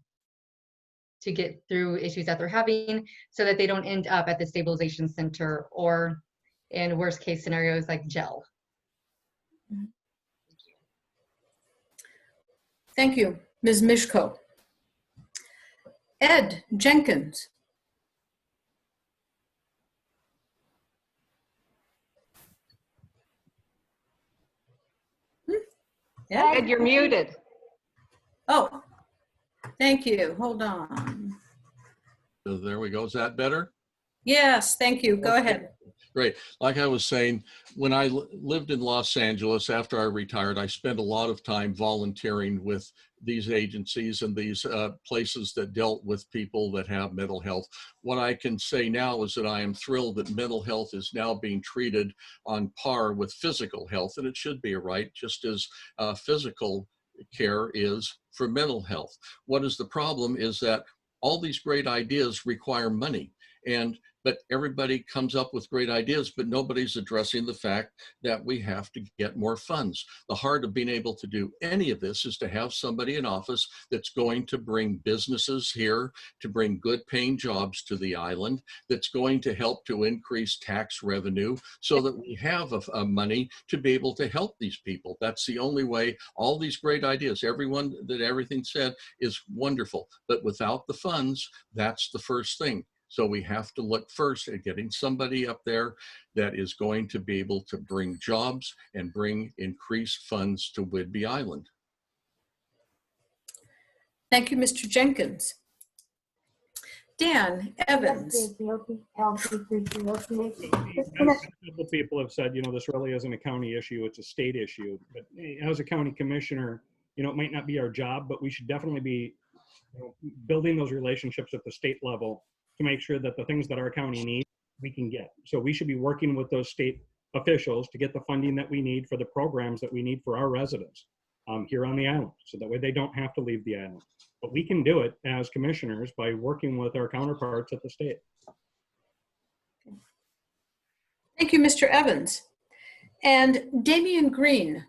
H: get through issues that they're having so that they don't end up at the Stabilization Center or in worst case scenarios like jail.
A: Thank you, Ms. Mishko. Ed Jenkins.
F: Yeah. Ed, you're muted.
A: Oh, thank you. Hold on.
J: So there we go. Is that better?
A: Yes, thank you. Go ahead.
J: Great. Like I was saying, when I lived in Los Angeles after I retired, I spent a lot of time volunteering with these agencies and these places that dealt with people that have mental health. What I can say now is that I am thrilled that mental health is now being treated on par with physical health, and it should be, right? Just as physical care is for mental health. What is the problem is that all these great ideas require money. But everybody comes up with great ideas, but nobody's addressing the fact that we have to get more funds. The heart of being able to do any of this is to have somebody in office that's going to bring businesses here, to bring good paying jobs to the island, that's going to help to increase tax revenue so that we have money to be able to help these people. That's the only way. All these great ideas, everything said is wonderful, but without the funds, that's the first thing. So we have to look first at getting somebody up there that is going to be able to bring jobs and bring increased funds to Whidbey Island.
A: Thank you, Mr. Jenkins. Dan Evans.
E: Several people have said, this really isn't a county issue, it's a state issue. But as a county commissioner, it might not be our job, but we should definitely be building those relationships at the state level to make sure that the things that our county needs, we can get. So we should be working with those state officials to get the funding that we need for the programs that we need for our residents. here on the island, so that way they don't have to leave the island. But we can do it as commissioners by working with our counterparts at the state.
A: Thank you, Mr. Evans. And Damian Green,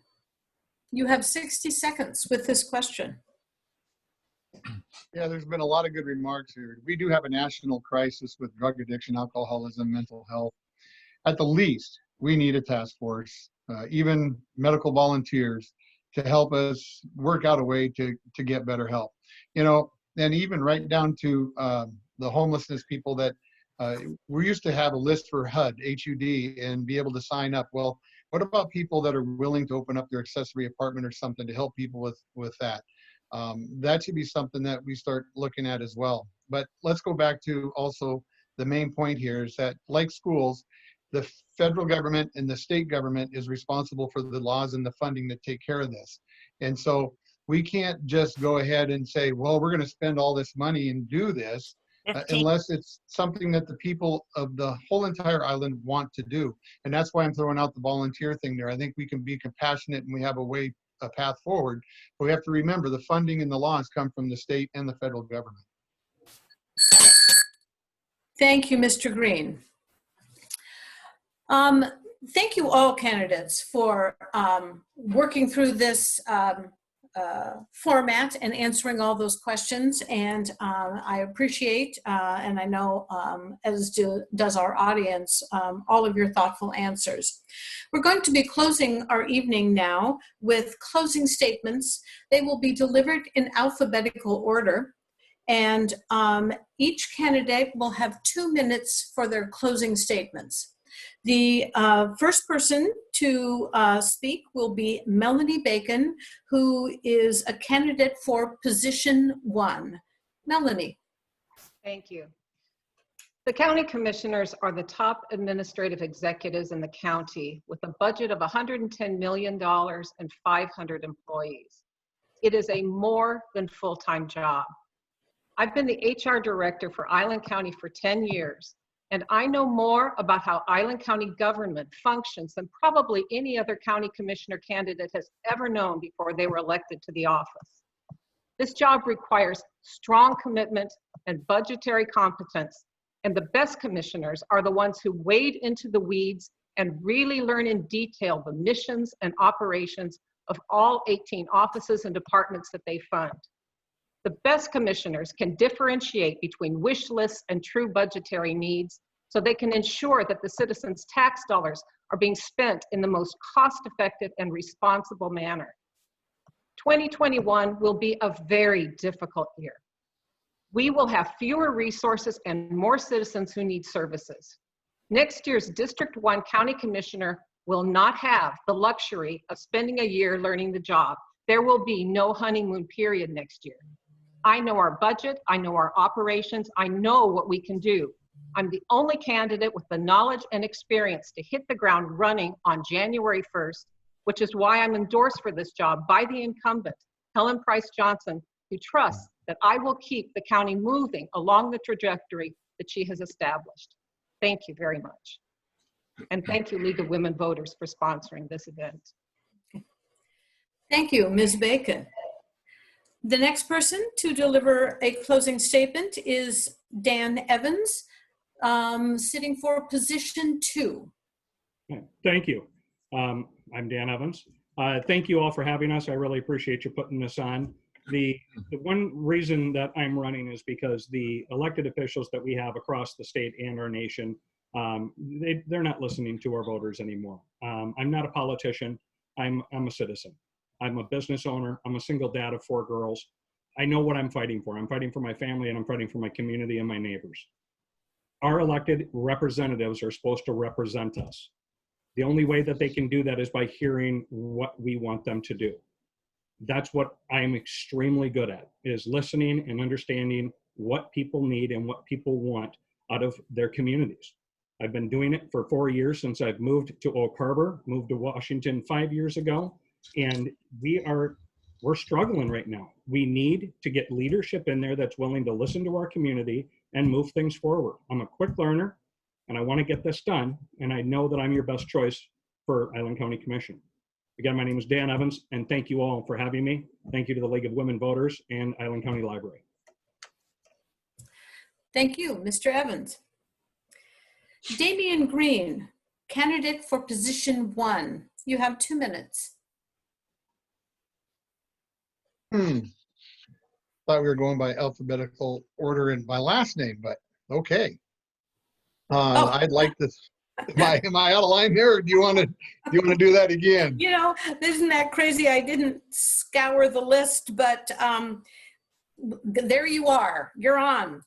A: you have 60 seconds with this question.
C: Yeah, there's been a lot of good remarks here. We do have a national crisis with drug addiction, alcoholism, mental health. At the least, we need a task force, even medical volunteers, to help us work out a way to get better help. You know, and even right down to the homelessness people that we used to have a list for HUD, H-U-D, and be able to sign up. Well, what about people that are willing to open up their accessory apartment or something to help people with that? That should be something that we start looking at as well. But let's go back to also the main point here is that, like schools, the federal government and the state government is responsible for the laws and the funding to take care of this. And so we can't just go ahead and say, well, we're going to spend all this money and do this unless it's something that the people of the whole entire island want to do. And that's why I'm throwing out the volunteer thing there. I think we can be compassionate and we have a path forward. But we have to remember the funding and the laws come from the state and the federal government.
A: Thank you, Mr. Green. Thank you all candidates for working through this format and answering all those questions. And I appreciate, and I know as does our audience, all of your thoughtful answers. We're going to be closing our evening now with closing statements. They will be delivered in alphabetical order. And each candidate will have 2 minutes for their closing statements. The first person to speak will be Melanie Bacon, who is a candidate for position 1. Melanie.
F: Thank you. The county commissioners are the top administrative executives in the county with a budget of $110 million and 500 employees. It is a more than full-time job. I've been the HR director for Island County for 10 years. And I know more about how Island County government functions than probably any other county commissioner candidate has ever known before they were elected to the office. This job requires strong commitment and budgetary competence, and the best commissioners are the ones who wade into the weeds and really learn in detail the missions and operations of all 18 offices and departments that they fund. The best commissioners can differentiate between wish lists and true budgetary needs so they can ensure that the citizens' tax dollars are being spent in the most cost-effective and responsible manner. 2021 will be a very difficult year. We will have fewer resources and more citizens who need services. Next year's District 1 County Commissioner will not have the luxury of spending a year learning the job. There will be no honeymoon period next year. I know our budget, I know our operations, I know what we can do. I'm the only candidate with the knowledge and experience to hit the ground running on January 1st, which is why I'm endorsed for this job by the incumbent, Helen Price Johnson, who trusts that I will keep the county moving along the trajectory that she has established. Thank you very much. And thank you, League of Women Voters, for sponsoring this event.
A: Thank you, Ms. Bacon. The next person to deliver a closing statement is Dan Evans, sitting for position 2.
E: Thank you. I'm Dan Evans. Thank you all for having us. I really appreciate you putting this on. The one reason that I'm running is because the elected officials that we have across the state and our nation, they're not listening to our voters anymore. I'm not a politician. I'm a citizen. I'm a business owner. I'm a single dad of 4 girls. I know what I'm fighting for. I'm fighting for my family and I'm fighting for my community and my neighbors. Our elected representatives are supposed to represent us. The only way that they can do that is by hearing what we want them to do. That's what I am extremely good at, is listening and understanding what people need and what people want out of their communities. I've been doing it for 4 years since I've moved to Oak Harbor, moved to Washington 5 years ago. And we're struggling right now. We need to get leadership in there that's willing to listen to our community and move things forward. I'm a quick learner and I want to get this done. And I know that I'm your best choice for Island County Commission. Again, my name is Dan Evans, and thank you all for having me. Thank you to the League of Women Voters and Island County Library.
A: Thank you, Mr. Evans. Damian Green, candidate for position 1. You have 2 minutes.
C: Thought we were going by alphabetical order in my last name, but okay. I'd like to. Am I out of line here, or do you want to do that again?
A: You know, isn't that crazy? I didn't scour the list, but there you are. You're on.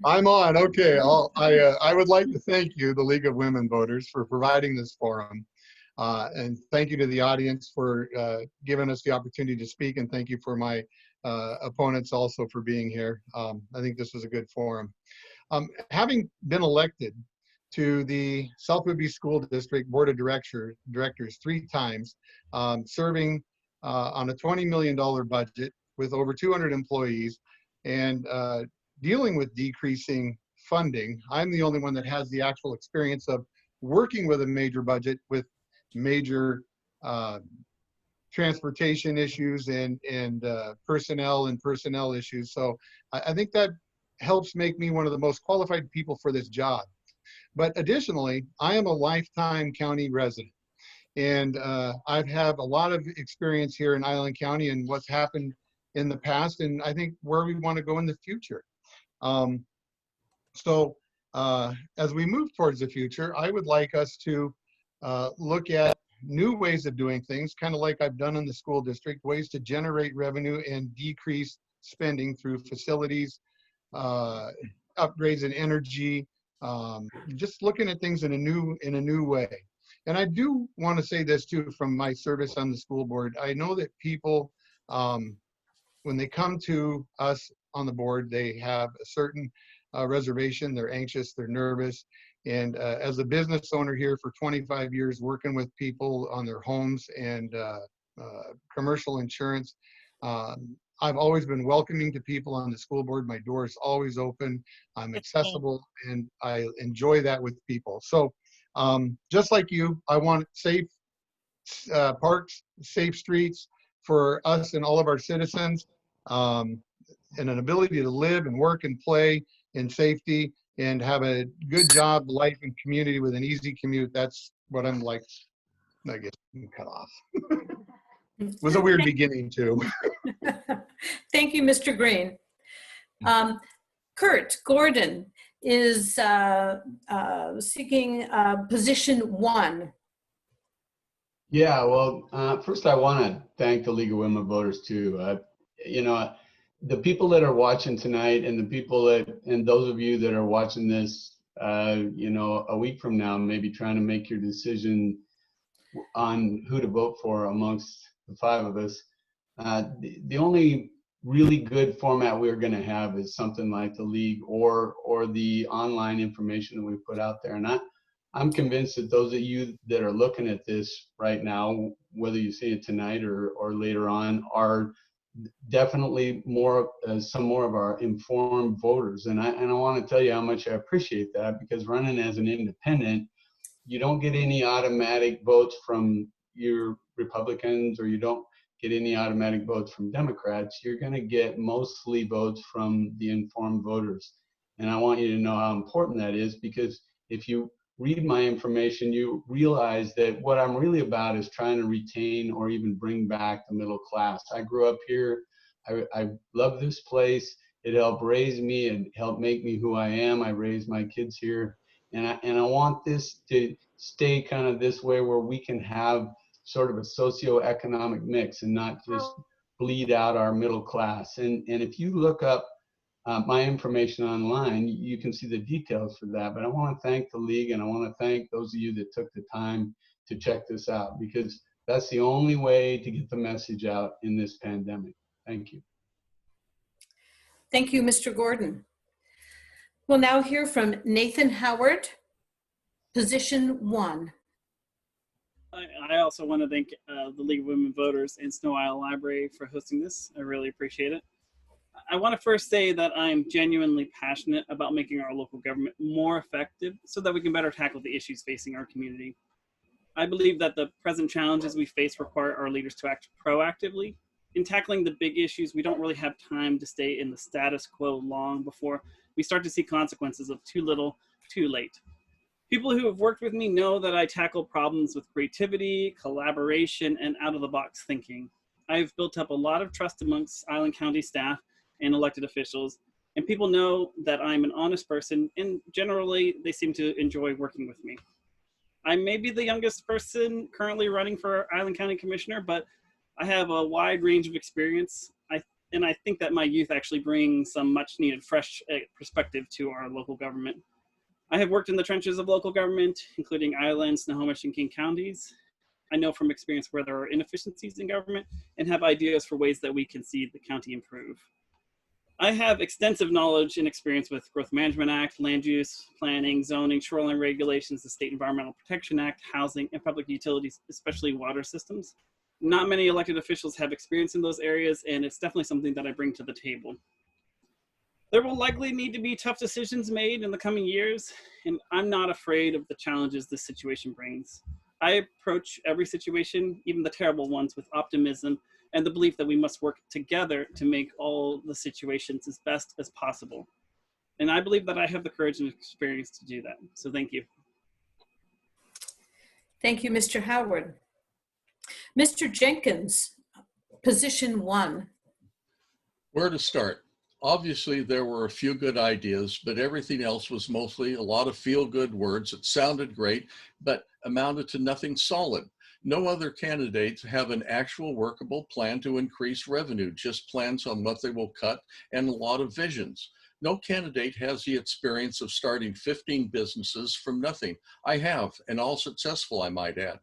C: I'm on. Okay. I would like to thank you, the League of Women Voters, for providing this forum. And thank you to the audience for giving us the opportunity to speak. And thank you for my opponents also for being here. I think this was a good forum. Having been elected to the South Whidbey School District Board of Directors 3 times, serving on a $20 million budget with over 200 employees, and dealing with decreasing funding. I'm the only one that has the actual experience of working with a major budget with major transportation issues and personnel issues. So I think that helps make me one of the most qualified people for this job. But additionally, I am a lifetime county resident, and I've had a lot of experience here in Island County and what's happened in the past, and I think where we want to go in the future. So as we move towards the future, I would like us to look at new ways of doing things, kind of like I've done in the school district, ways to generate revenue and decrease spending through facilities, upgrades in energy, just looking at things in a new way. And I do want to say this too, from my service on the school board. I know that people, when they come to us on the board, they have a certain reservation. They're anxious, they're nervous. And as a business owner here for 25 years, working with people on their homes and commercial insurance, I've always been welcoming to people on the school board. My door is always open. I'm accessible, and I enjoy that with people. So just like you, I want safe parks, safe streets for us and all of our citizens, and an ability to live and work and play in safety and have a good job, life, and community with an easy commute. That's what I'm like. I guess I'm cut off. It was a weird beginning too.
A: Thank you, Mr. Green. Kurt Gordon is seeking position 1.
I: Yeah, well, first I want to thank the League of Women Voters too. You know, the people that are watching tonight, and the people and those of you that are watching this, you know, a week from now, maybe trying to make your decision on who to vote for amongst the 5 of us. The only really good format we're going to have is something like the League or the online information that we put out there. And I'm convinced that those of you that are looking at this right now, whether you see it tonight or later on, are definitely some more of our informed voters. And I want to tell you how much I appreciate that, because running as an independent, you don't get any automatic votes from your Republicans, or you don't get any automatic votes from Democrats. You're going to get mostly votes from the informed voters. And I want you to know how important that is, because if you read my information, you realize that what I'm really about is trying to retain or even bring back the middle class. I grew up here. I love this place. It helped raise me and helped make me who I am. I raised my kids here. And I want this to stay kind of this way, where we can have sort of a socioeconomic mix and not just bleed out our middle class. And if you look up my information online, you can see the details for that. But I want to thank the League, and I want to thank those of you that took the time to check this out, because that's the only way to get the message out in this pandemic. Thank you.
A: Thank you, Mr. Gordon. We'll now hear from Nathan Howard, position 1.
G: I also want to thank the League of Women Voters and Snow Isle Library for hosting this. I really appreciate it. I want to first say that I'm genuinely passionate about making our local government more effective so that we can better tackle the issues facing our community. I believe that the present challenges we face require our leaders to act proactively. In tackling the big issues, we don't really have time to stay in the status quo long before we start to see consequences of too little, too late. People who have worked with me know that I tackle problems with creativity, collaboration, and out-of-the-box thinking. I've built up a lot of trust amongst Island County staff and elected officials, and people know that I'm an honest person, and generally they seem to enjoy working with me. I may be the youngest person currently running for Island County Commissioner, but I have a wide range of experience, and I think that my youth actually brings some much needed fresh perspective to our local government. I have worked in the trenches of local government, including Island, Snohomish, and King counties. I know from experience where there are inefficiencies in government and have ideas for ways that we can see the county improve. I have extensive knowledge and experience with Growth Management Act, land use, planning, zoning, shoreline regulations, the State Environmental Protection Act, housing, and public utilities, especially water systems. Not many elected officials have experience in those areas, and it's definitely something that I bring to the table. There will likely need to be tough decisions made in the coming years, and I'm not afraid of the challenges this situation brings. I approach every situation, even the terrible ones, with optimism and the belief that we must work together to make all the situations as best as possible. And I believe that I have the courage and experience to do that. So thank you.
A: Thank you, Mr. Howard. Mr. Jenkins, position 1.
J: Where to start? Obviously, there were a few good ideas, but everything else was mostly a lot of feel-good words that sounded great, but amounted to nothing solid. No other candidates have an actual workable plan to increase revenue, just plans on what they will cut and a lot of visions. No candidate has the experience of starting 15 businesses from nothing. I have, and all successful, I might add.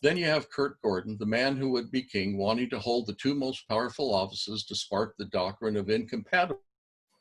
J: Then you have Kurt Gordon, the man who would be king, wanting to hold the 2 most powerful offices to spark the doctrine of incompatible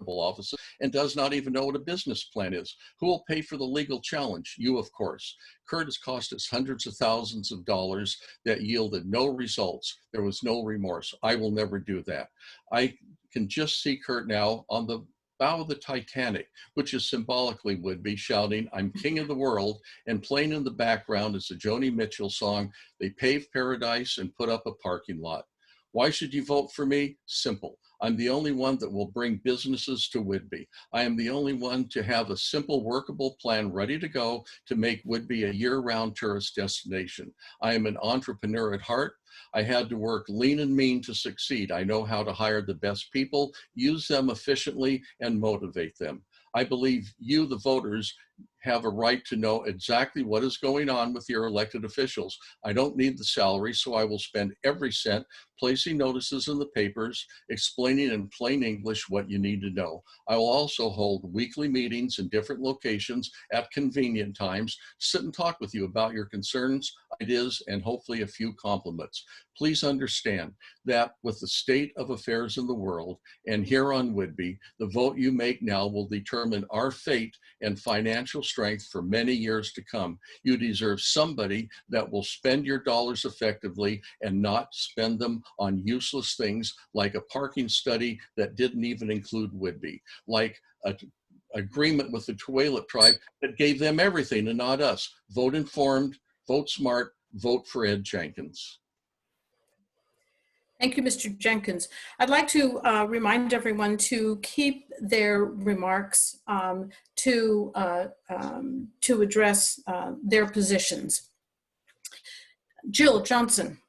J: offices, and does not even know what a business plan is. Who will pay for the legal challenge? You, of course. Kurt has cost us hundreds of thousands of dollars that yielded no results. There was no remorse. I will never do that. I can just see Kurt now on the bow of the Titanic, which is symbolically would be shouting, "I'm king of the world," and playing in the background is the Joni Mitchell song, "They paved paradise and put up a parking lot." Why should you vote for me? Simple. I'm the only one that will bring businesses to Whidbey. I am the only one to have a simple, workable plan ready to go to make Whidbey a year-round tourist destination. I am an entrepreneur at heart. I had to work lean and mean to succeed. I know how to hire the best people, use them efficiently, and motivate them. I believe you, the voters, have a right to know exactly what is going on with your elected officials. I don't need the salary, so I will spend every cent placing notices in the papers, explaining in plain English what you need to know. I will also hold weekly meetings in different locations at convenient times, sit and talk with you about your concerns, ideas, and hopefully a few compliments. Please understand that with the state of affairs in the world and here on Whidbey, the vote you make now will determine our fate and financial strength for many years to come. You deserve somebody that will spend your dollars effectively and not spend them on useless things like a parking study that didn't even include Whidbey, like an agreement with the Tulalip tribe that gave them everything and not us. Vote informed, vote smart, vote for Ed Jenkins.
A: Thank you, Mr. Jenkins. I'd like to remind everyone to keep their remarks to address their positions. Jill Johnson.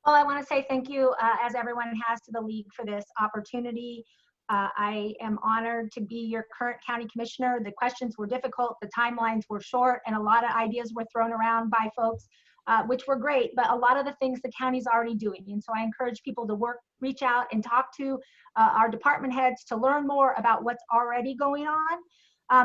D: Well, I want to say thank you, as everyone has, to the League for this opportunity. I am honored to be your current county commissioner. The questions were difficult, the timelines were short, and a lot of ideas were thrown around by folks, which were great, but a lot of the things the county's already doing. And so I encourage people to reach out and talk to our department heads to learn more about what's already going on.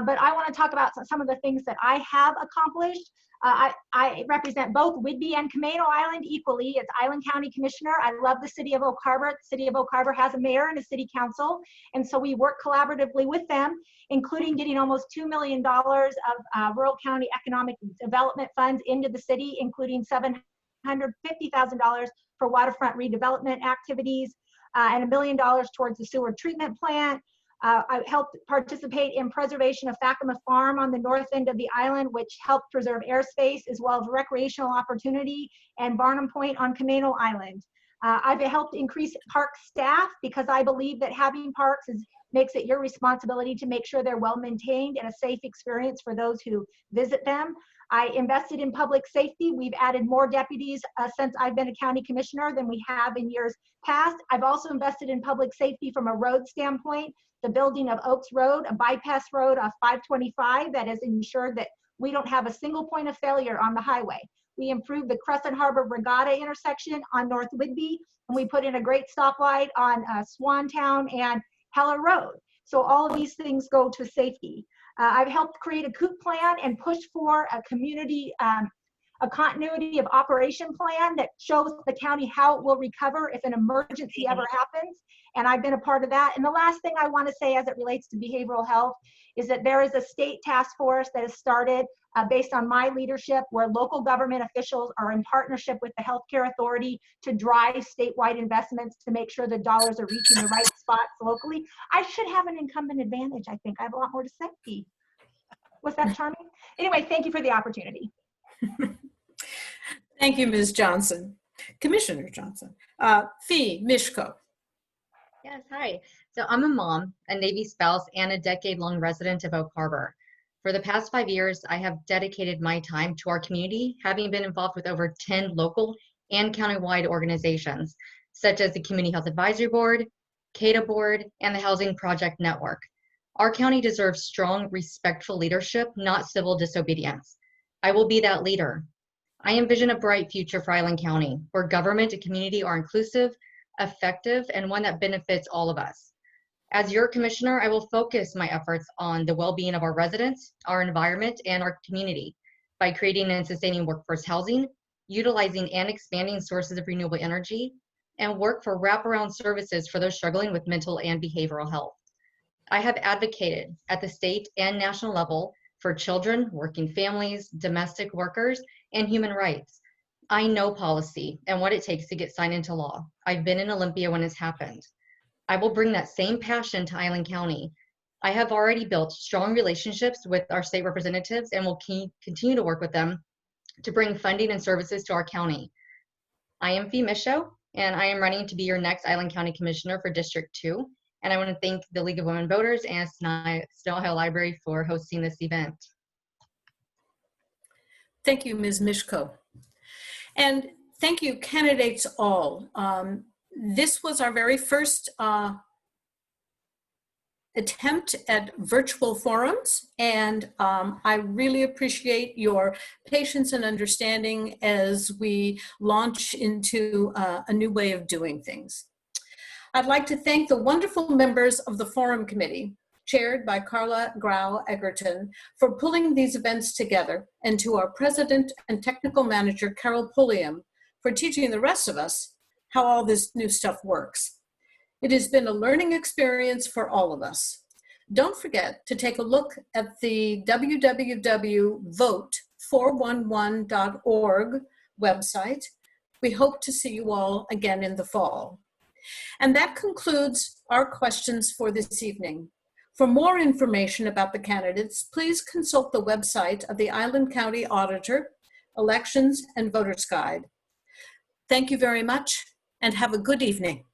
D: But I want to talk about some of the things that I have accomplished. I represent both Whidbey and Camano Island equally as Island County Commissioner. I love the city of Oak Harbor. The city of Oak Harbor has a mayor and a city council, and so we work collaboratively with them, including getting almost $2 million of rural county economic development funds into the city, including $750,000 for waterfront redevelopment activities and $1 million towards the sewer treatment plant. I helped participate in preservation of Fakima Farm on the north end of the island, which helped preserve airspace as well as recreational opportunity, and Barnum Point on Camano Island. I've helped increase park staff because I believe that having parks makes it your responsibility to make sure they're well maintained and a safe experience for those who visit them. I invested in public safety. We've added more deputies since I've been a county commissioner than we have in years past. I've also invested in public safety from a road standpoint. The building of Oaks Road, a bypass road off 525 that has ensured that we don't have a single point of failure on the highway. We improved the Crescent Harbor Regatta intersection on North Whidbey, and we put in a great stoplight on Swantown and Heller Road. So all of these things go to safety. I've helped create a COOP plan and push for a community, a continuity of operation plan that shows the county how it will recover if an emergency ever happens. And I've been a part of that. And the last thing I want to say as it relates to behavioral health is that there is a state task force that has started based on my leadership, where local government officials are in partnership with the healthcare authority to drive statewide investments to make sure the dollars are reaching the right spots locally. I should have an incumbent advantage, I think. I have a lot more to say. Was that charming? Anyway, thank you for the opportunity.
A: Thank you, Ms. Johnson. Commissioner Johnson. Fee Mishko.
H: Yes, hi. So I'm a mom, a Navy spouse, and a decade-long resident of Oak Harbor. For the past 5 years, I have dedicated my time to our community, having been involved with over 10 local and countywide organizations, such as the Community Health Advisory Board, CADA Board, and the Housing Project Network. Our county deserves strong, respectful leadership, not civil disobedience. I will be that leader. I envision a bright future for Island County, where government and community are inclusive, effective, and one that benefits all of us. As your commissioner, I will focus my efforts on the well-being of our residents, our environment, and our community by creating and sustaining workforce housing, utilizing and expanding sources of renewable energy, and work for wraparound services for those struggling with mental and behavioral health. I have advocated at the state and national level for children, working families, domestic workers, and human rights. I know policy and what it takes to get signed into law. I've been in Olympia when it's happened. I will bring that same passion to Island County. I have already built strong relationships with our state representatives and will continue to work with them to bring funding and services to our county. I am Fee Mishko, and I am running to be your next Island County Commissioner for District 2. And I want to thank the League of Women Voters and Snow Hill Library for hosting this event.
A: Thank you, Ms. Mishko. And thank you, candidates all. This was our very first attempt at virtual forums, and I really appreciate your patience and understanding as we launch into a new way of doing things. I'd like to thank the wonderful members of the Forum Committee, chaired by Carla Grau Egerton, for pulling these events together, and to our President and Technical Manager, Carol Pulliam, for teaching the rest of us how all this new stuff works. It has been a learning experience for all of us. Don't forget to take a look at the www.vote411.org website. We hope to see you all again in the fall. And that concludes our questions for this evening. For more information about the candidates, please consult the website of the Island County Auditor, Elections and Voters Guide. Thank you very much, and have a good evening.